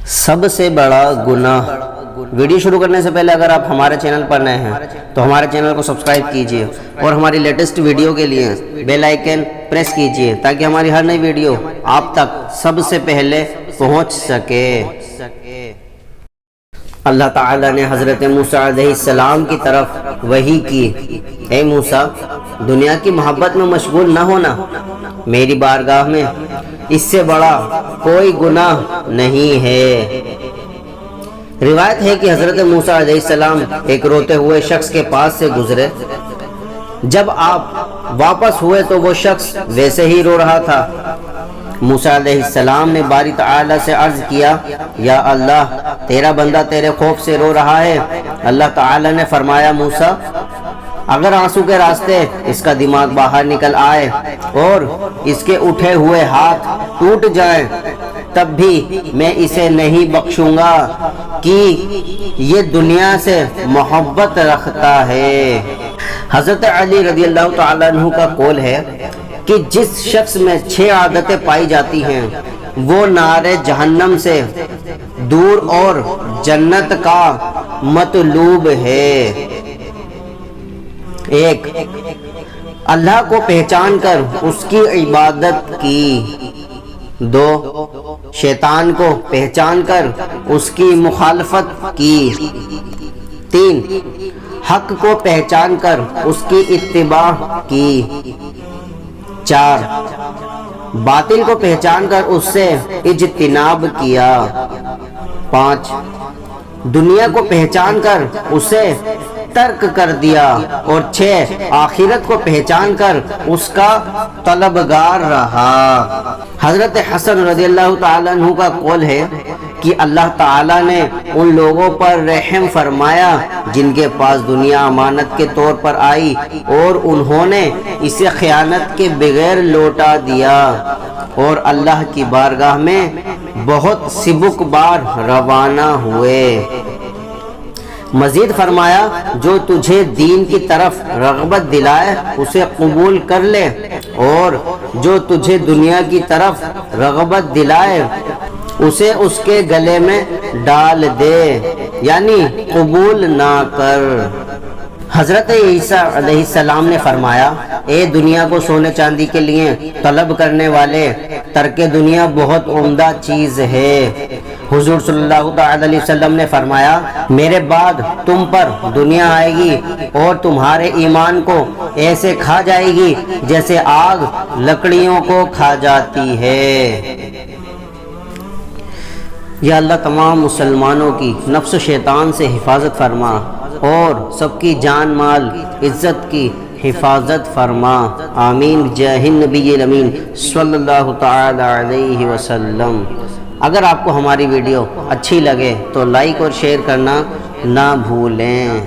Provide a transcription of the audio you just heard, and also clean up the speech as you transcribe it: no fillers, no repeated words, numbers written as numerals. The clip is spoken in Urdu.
سب سے بڑا گناہ۔ ویڈیو شروع کرنے سے پہلے اگر آپ ہمارے چینل پر نئے ہیں تو ہمارے چینل کو سبسکرائب کیجئے اور ہماری لیٹسٹ ویڈیو کے لیے بیل آئیکن پریس کیجئے تاکہ ہماری ہر نئی ویڈیو آپ تک سب سے پہلے پہنچ سکے۔ اللہ تعالیٰ نے حضرت موسیٰ علیہ السلام کی طرف وحی کی، اے موسیٰ، دنیا کی محبت میں مشغول نہ ہونا، میری بارگاہ میں اس سے بڑا کوئی گناہ نہیں ہے۔ روایت ہے کہ حضرت موسیٰ علیہ السلام ایک روتے ہوئے شخص کے پاس سے گزرے۔ جب آپ واپس ہوئے تو وہ شخص ویسے ہی رو رہا تھا۔ موسیٰ علیہ السلام نے باری تعالیٰ سے عرض کیا، یا اللہ، تیرا بندہ تیرے خوف سے رو رہا ہے۔ اللہ تعالیٰ نے فرمایا، موسیٰ، اگر آنسو کے راستے اس کا دماغ باہر نکل آئے اور اس کے اٹھے ہوئے ہاتھ ٹوٹ جائیں تب بھی میں اسے نہیں بخشوں گا کہ یہ دنیا سے محبت رکھتا ہے۔ حضرت علی رضی اللہ تعالیٰ عنہ کا قول ہے کہ جس شخص میں 6 عادتیں پائی جاتی ہیں وہ نار جہنم سے دور اور جنت کا مطلوب ہے۔ 1، اللہ کو پہچان کر اس کی عبادت کی۔ 2، شیطان کو پہچان کر اس کی مخالفت کی۔ 3، حق کو پہچان کر اس کی اتباع کی۔ 4، باطل کو پہچان کر اس سے اجتناب کیا۔ 5، دنیا کو پہچان کر اسے ترک کر دیا۔ اور 6، آخرت کو پہچان کر اس کا طلبگار رہا۔ حضرت حسن رضی اللہ تعالیٰ عنہ کا قول ہے کہ اللہ تعالیٰ نے ان لوگوں پر رحم فرمایا جن کے پاس دنیا امانت کے طور پر آئی اور انہوں نے اسے خیانت کے بغیر لوٹا دیا اور اللہ کی بارگاہ میں بہت سبک بار روانہ ہوئے۔ مزید فرمایا، جو تجھے دین کی طرف رغبت دلائے اسے قبول کر لے اور جو تجھے دنیا کی طرف رغبت دلائے اسے اس کے گلے میں ڈال دے، یعنی قبول نہ کر۔ حضرت عیسیٰ علیہ السلام نے فرمایا، اے دنیا کو سونے چاندی کے لیے طلب کرنے والے، ترک دنیا بہت عمدہ چیز ہے۔ حضور صلی اللہ علیہ وسلم نے فرمایا، میرے بعد تم پر دنیا آئے گی اور تمہارے ایمان کو ایسے کھا جائے گی جیسے آگ لکڑیوں کو کھا جاتی ہے۔ یا اللہ، تمام مسلمانوں کی نفس و شیطان سے حفاظت فرما اور سب کی جان مال عزت کی حفاظت فرما، آمین بجاہ النبی الامین صلی اللہ تعالی علیہ وسلم۔ اگر آپ کو ہماری ویڈیو اچھی لگے تو لائک اور شیئر کرنا نہ بھولیں۔